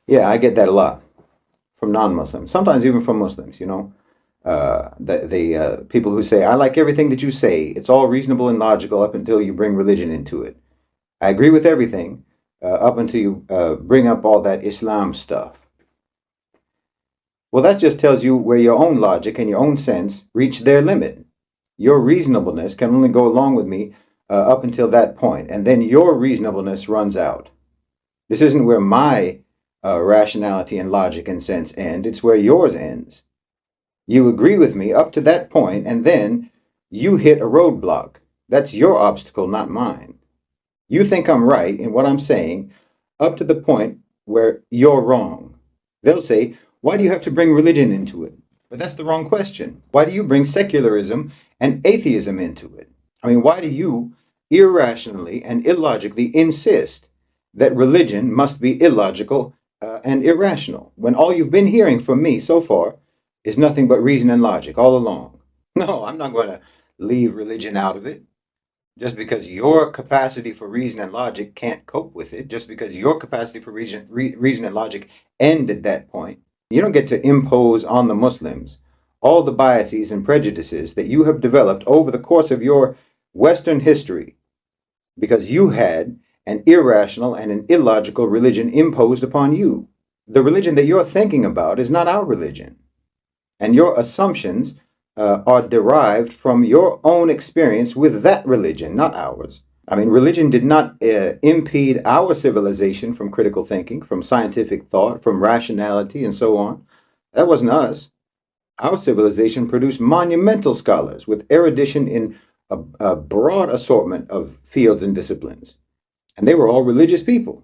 Yeah, I get that a lot from non-Muslims, sometimes even from Muslims, the people who say, I like everything that you say. It's all reasonable and logical up until you bring religion into it. I agree with everything up until you bring up all that Islam stuff. Well, that just tells you where your own logic and your own sense reach their limit. Your reasonableness can only go along with me up until that point, and then your reasonableness runs out. This isn't where my rationality and logic and sense end, it's where yours ends. You agree with me up to that point, and then you hit a roadblock. That's your obstacle, not mine. You think I'm right in what I'm saying up to the point where you're wrong. They'll say, why do you have to bring religion into it? But that's the wrong question. Why do you bring secularism and atheism into it? I mean, why do you irrationally and illogically insist that religion must be illogical and irrational when all you've been hearing from me so far is nothing but reason and logic all along? No, I'm not going to leave religion out of it. Just because your capacity for reason and logic can't cope with it, just because your capacity for reason and logic end at that point, you don't get to impose on the Muslims all the biases and prejudices that you have developed over the course of your Western history because you had an irrational and an illogical religion imposed upon you. The religion that you're thinking about is not our religion. And your assumptions are derived from your own experience with that religion, not ours. I mean, religion did not impede our civilization from critical thinking, from scientific thought, from rationality, and so on. That wasn't us. Our civilization produced monumental scholars with erudition in a broad assortment of fields and disciplines. And they were all religious people.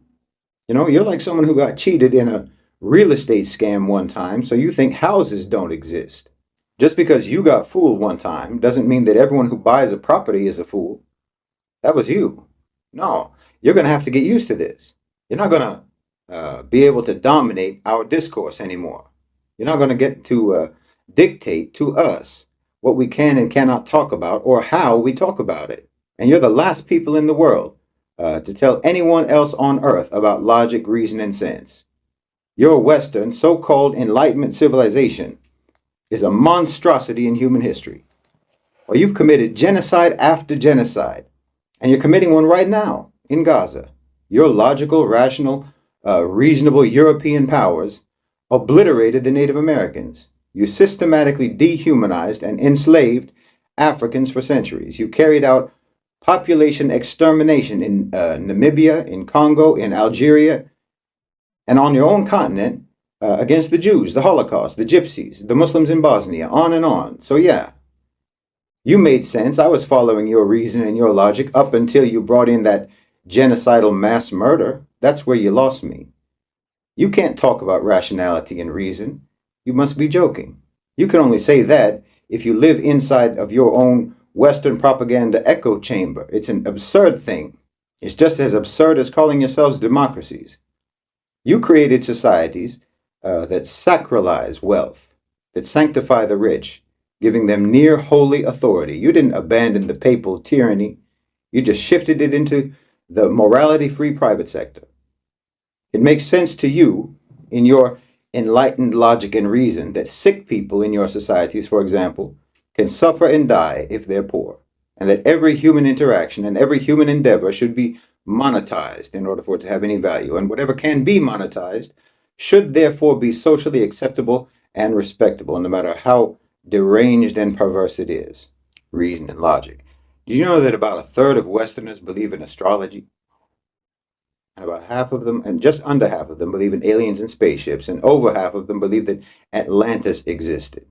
You're like someone who got cheated in a real estate scam one time, so you think houses don't exist. Just because you got fooled one time doesn't mean that everyone who buys a property is a fool. That was you. No, you're going to have to get used to this. You're not going to be able to dominate our discourse anymore. You're not going to get to dictate to us what we can and cannot talk about or how we talk about it. And you're the last people in the world to tell anyone else on earth about logic, reason, and sense. Your Western so called Enlightenment civilization is a monstrosity in human history. Well, you've committed genocide after genocide, and you're committing one right now in Gaza. Your logical, rational, reasonable European powers obliterated the Native Americans. You systematically dehumanized and enslaved Africans for centuries. You carried out population extermination in Namibia, in Congo, in Algeria, and on your own continent against the Jews, the Holocaust, the Gypsies, the Muslims in Bosnia, on and on. So, yeah, you made sense. I was following your reason and your logic up until you brought in that genocidal mass murder. That's where you lost me. You can't talk about rationality and reason. You must be joking. You can only say that if you live inside of your own Western propaganda echo chamber. It's an absurd thing. It's just as absurd as calling yourselves democracies. You created societies that sacralize wealth, that sanctify the rich, giving them near holy authority. You didn't abandon the papal tyranny. You just shifted it into the morality-free private sector. It makes sense to you, in your enlightened logic and reason, that sick people in your societies, for example, can suffer and die if they're poor, and that every human interaction and every human endeavor should be monetized in order for it to have any value, and whatever can be monetized should therefore be socially acceptable and respectable, no matter how deranged and perverse it is. Reason and logic. Do you know that about a third of Westerners believe in astrology? And about half of them, and just under half of them, believe in aliens and spaceships, and over half of them believe that Atlantis existed.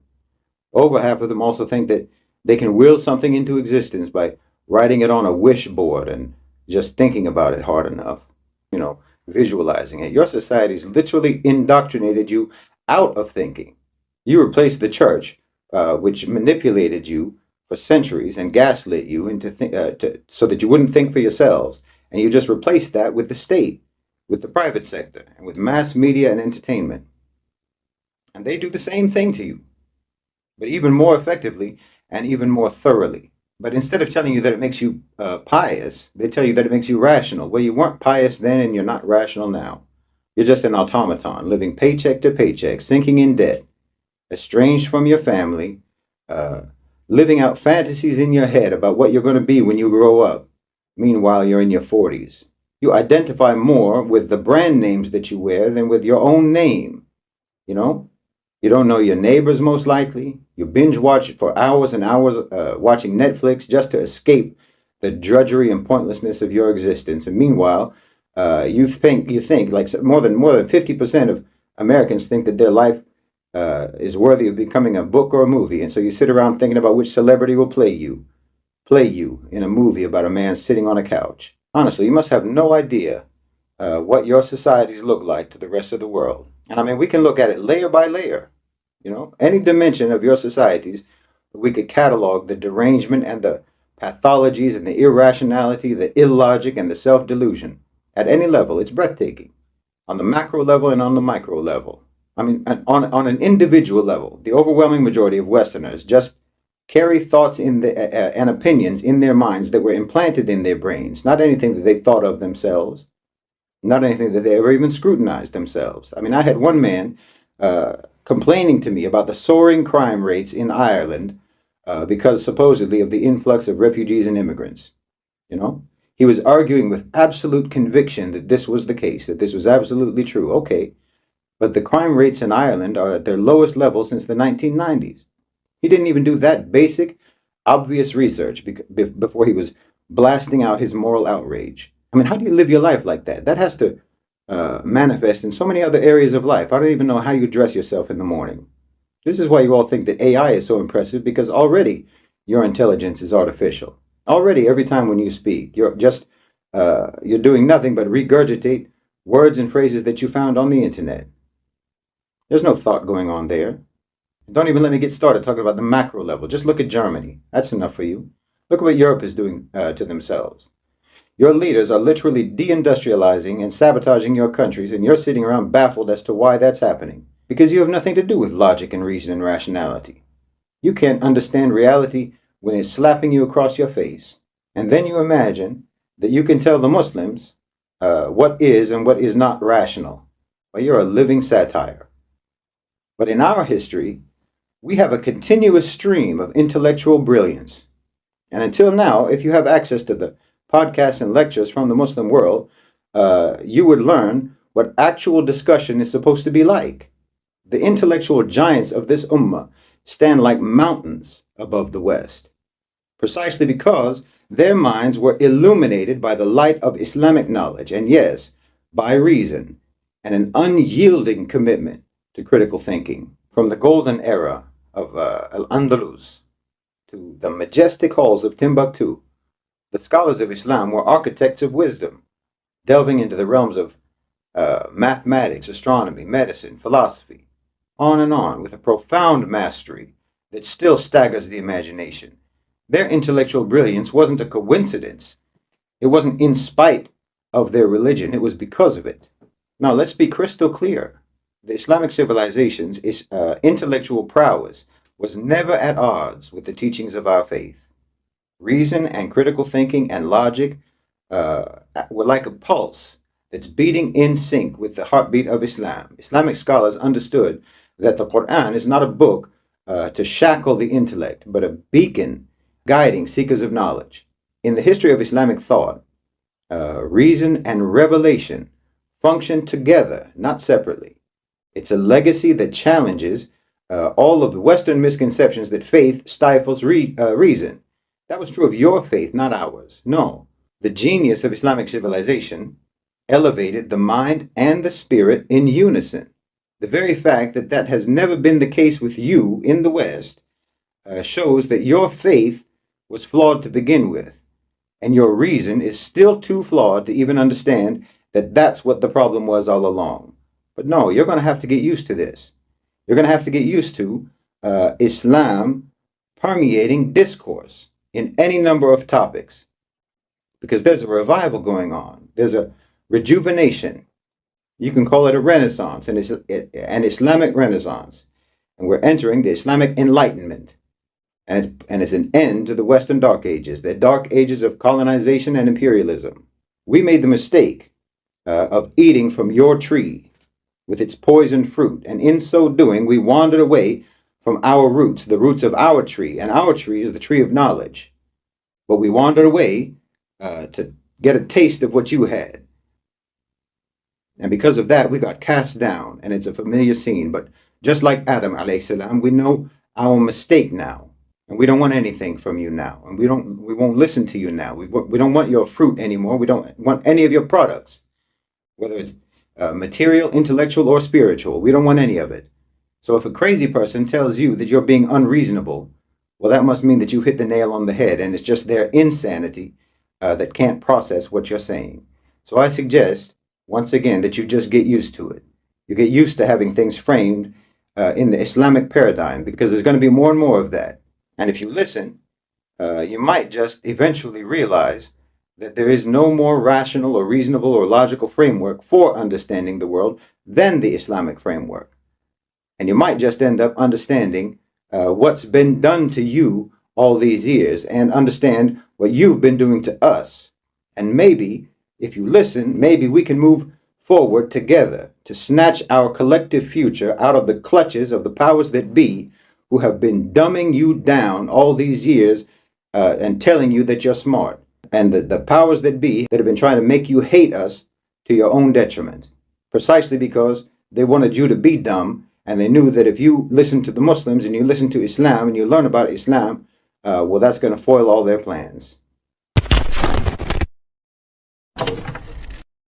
Over half of them also think that they can will something into existence by writing it on a wish board and just thinking about it hard enough, visualizing it. Your society's literally indoctrinated you out of thinking. You replaced the church, which manipulated you for centuries and gaslit you so that you wouldn't think for yourselves. And you just replaced that with the state, with the private sector, and with mass media and entertainment. And they do the same thing to you, but even more effectively and even more thoroughly. But instead of telling you that it makes you pious, they tell you that it makes you rational. Well, you weren't pious then and you're not rational now. You're just an automaton, living paycheck to paycheck, sinking in debt, estranged from your family, uh, living out fantasies in your head about what you're going to be when you grow up. Meanwhile, you're in your 40s. You identify more with the brand names that you wear than with your own name. You know, you don't know your neighbors most likely. You binge watch for hours and hours watching Netflix just to escape the drudgery and pointlessness of your existence. And meanwhile, you think like more than 50% of Americans think that their life is worthy of becoming a book or a movie. And so you sit around thinking about which celebrity will play you in a movie about a man sitting on a couch. Honestly, you must have no idea what your societies look like to the rest of the world. And I mean, we can look at it layer by layer. Any dimension of your societies, we could catalog the derangement and the pathologies and the irrationality, the illogic and the self delusion. At any level, it's breathtaking. On the macro level and on the micro level. I mean, on an individual level, the overwhelming majority of Westerners just carry thoughts and opinions in their minds that were implanted in their brains, not anything that they thought of themselves, not anything that they ever even scrutinized themselves. I mean, I had one man complaining to me about the soaring crime rates in Ireland because supposedly of the influx of refugees and immigrants. You know, he was arguing with absolute conviction that this was the case, that this was absolutely true. Okay, but the crime rates in Ireland are at their lowest level since the 1990s. He didn't even do that basic, obvious research before he was blasting out his moral outrage. I mean, how do you live your life like that? That has to manifest in so many other areas of life. I don't even know how you dress yourself in the morning. This is why you all think that AI is so impressive, because already your intelligence is artificial. Already, every time when you speak, you're doing nothing but regurgitate words and phrases that you found on the internet. There's no thought going on there. Don't even let me get started talking about the macro level. Just look at Germany. That's enough for you. Look at what Europe is doing to themselves. Your leaders are literally deindustrializing and sabotaging your countries, and you're sitting around baffled as to why that's happening. Because you have nothing to do with logic and reason and rationality. You can't understand reality when it's slapping you across your face. And then you imagine that you can tell the Muslims what is and what is not rational. Well, you're a living satire. But in our history, we have a continuous stream of intellectual brilliance. And until now, if you have access to the podcasts and lectures from the Muslim world, you would learn what actual discussion is supposed to be like. The intellectual giants of this ummah stand like mountains above the West, precisely because their minds were illuminated by the light of Islamic knowledge, and yes, by reason, and an unyielding commitment to critical thinking. From the golden era of Al-Andalus to the majestic halls of Timbuktu, the scholars of Islam were architects of wisdom, delving into the realms of mathematics, astronomy, medicine, philosophy, on and on, with a profound mastery that still staggers the imagination. Their intellectual brilliance wasn't a coincidence. It wasn't in spite of their religion. It was because of it. Now, let's be crystal clear. The Islamic civilization's intellectual prowess was never at odds with the teachings of our faith. Reason and critical thinking and logic were like a pulse that's beating in sync with the heartbeat of Islam. Islamic scholars understood that the Quran is not a book to shackle the intellect, but a beacon guiding seekers of knowledge. In the history of Islamic thought, reason and revelation function together, not separately. It's a legacy that challenges all of the Western misconceptions that faith stifles reason. That was true of your faith, not ours. No, the genius of Islamic civilization elevated the mind and the spirit in unison. The very fact that that has never been the case with you in the West shows that your faith was flawed to begin with, and your reason is still too flawed to even understand that that's what the problem was all along. But no, you're going to have to get used to this. You're going to have to get used to Islam permeating discourse in any number of topics, because there's a revival going on. There's a rejuvenation. You can call it a renaissance, and it's an Islamic renaissance. And we're entering the Islamic Enlightenment. And it's an end to the Western Dark Ages, the dark ages of colonization and imperialism. We made the mistake of eating from your tree with its poison fruit. And in so doing, we wandered away from our roots, the roots of our tree. And our tree is the tree of knowledge. But we wandered away to get a taste of what you had. And because of that, we got cast down. And it's a familiar scene. But just like Adam alayhi salam, we know our mistake now. And we don't want anything from you now. And we won't listen to you now. We don't want your fruit anymore. We don't want any of your products, whether it's material, intellectual, or spiritual. We don't want any of it. So if a crazy person tells you that you're being unreasonable, well, that must mean that you hit the nail on the head, and it's just their insanity that can't process what you're saying. So I suggest, once again, that you just get used to it. You get used to having things framed in the Islamic paradigm, because there's going to be more and more of that. And if you listen, you might just eventually realize that there is no more rational or reasonable or logical framework for understanding the world than the Islamic framework. And you might just end up understanding what's been done to you all these years and understand what you've been doing to us. And maybe, if you listen, maybe we can move forward together to snatch our collective future out of the clutches of the powers that be, who have been dumbing you down all these years and telling you that you're smart. And the powers that be that have been trying to make you hate us to your own detriment, precisely because they wanted you to be dumb, and they knew that if you listen to the Muslims and you listen to Islam and you learn about Islam, well, that's going to foil all their plans.